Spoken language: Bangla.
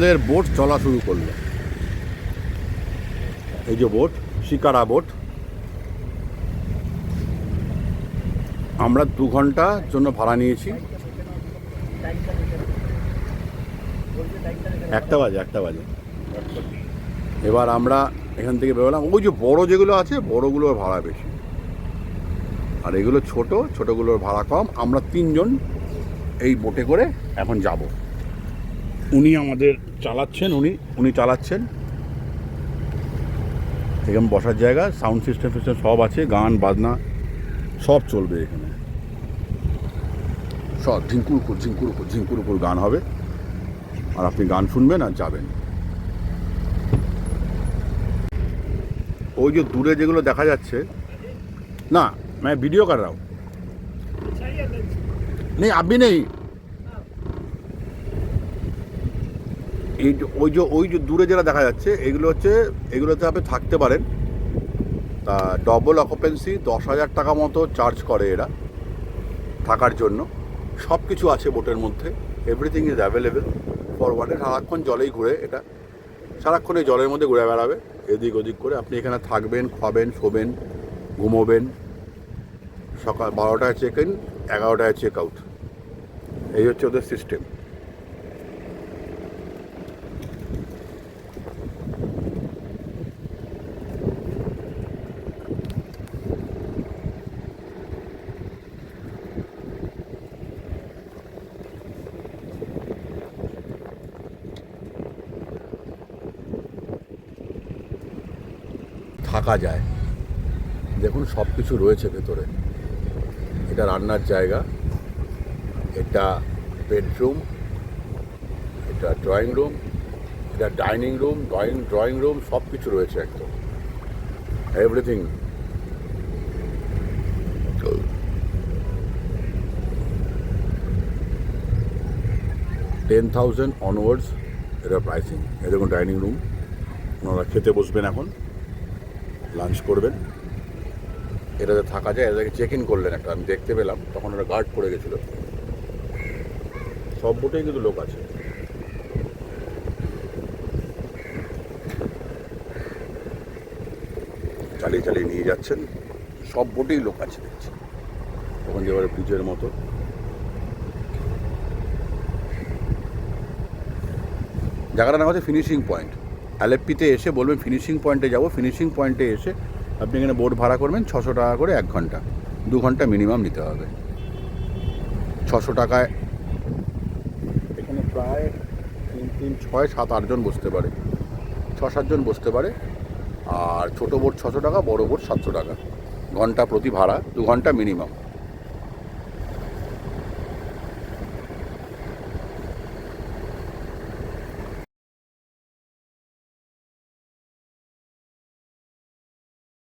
আমাদের বোট চলা শুরু করলো। এই যে বোট, শিকারা বোট। আমরা 2 ঘন্টার জন্য ভাড়া নিয়েছি। 1টা বাজে। এবার আমরা এখান থেকে বেরোলাম। ওই যে বড় যেগুলো আছে, বড়গুলোর ভাড়া বেশি, আর এগুলো ছোটোগুলোর ভাড়া কম। আমরা 3 জন এই বোটে করে এখন যাব। উনি আমাদের চালাচ্ছেন, উনি চালাচ্ছেন। এখানে বসার জায়গা, সাউন্ড সিস্টেম সব আছে, গান বাজনা সব চলবে এখানে। সব ঝিঙ্কুর গান হবে, আর আপনি গান শুনবেন আর যাবেন। ওই যে দূরে যেগুলো দেখা যাচ্ছে না, मैं वीडियो कर रहा हूँ। नहीं अभी नहीं। ওই যে দূরে যেটা দেখা যাচ্ছে, এগুলোতে আপনি থাকতে পারেন। তা ডবল অকুপেন্সি 10,000 টাকা মতো চার্জ করে এরা থাকার জন্য। সব কিছু আছে বোটের মধ্যে, everything is available for one. সারাক্ষণ জলেই ঘুরে, এটা সারাক্ষণ এই জলের মধ্যে ঘুরে বেড়াবে এদিক ওদিক করে। আপনি এখানে থাকবেন, খাবেন, শোবেন, ঘুমোবেন। সকাল 12টায় চেক ইন, 11টায় চেক আউট। এই হচ্ছে ওদের সিস্টেম। থাকা যায়, দেখুন সব কিছু রয়েছে ভেতরে। এটা রান্নার জায়গা, এটা বেডরুম, এটা ড্রয়িং রুম, এটা ডাইনিং রুম, ড্রয়িং রুম, সব কিছু রয়েছে একদম, এভরিথিং। $10,000 অনওয়ার্ডস এটা প্রাইসিং। এই দেখুন ডাইনিং রুম, ওনারা খেতে বসবেন, এখন লাঞ্চ করবেন। এটাতে থাকা যায়। এটাকে চেক ইন করলেন একটা, আমি দেখতে পেলাম, তখন ওরা গার্ড পড়ে গেছিলো। সব বোটেই কিন্তু লোক আছে। চালিয়ে নিয়ে যাচ্ছেন, সব বোটেই লোক আছে দেখছি। তখন যে এবারে ব্রিজের মতো। জায়গাটার নাম হচ্ছে ফিনিশিং পয়েন্ট। আলেপ্পিতে এসে বলবেন ফিনিশিং পয়েন্টে যাব। ফিনিশিং পয়েন্টে এসে আপনি এখানে বোট ভাড়া করবেন 600 টাকা করে 1 ঘন্টা। 2 ঘন্টা মিনিমাম নিতে হবে। 600 টাকায় এখানে প্রায় 3, 6, 7, 8 জন বসতে পারে, 6-7 জন বসতে পারে। আর ছোটো বোট 600 টাকা, বড় বোট 700 টাকা ঘন্টা প্রতি ভাড়া। 2 ঘন্টা মিনিমাম।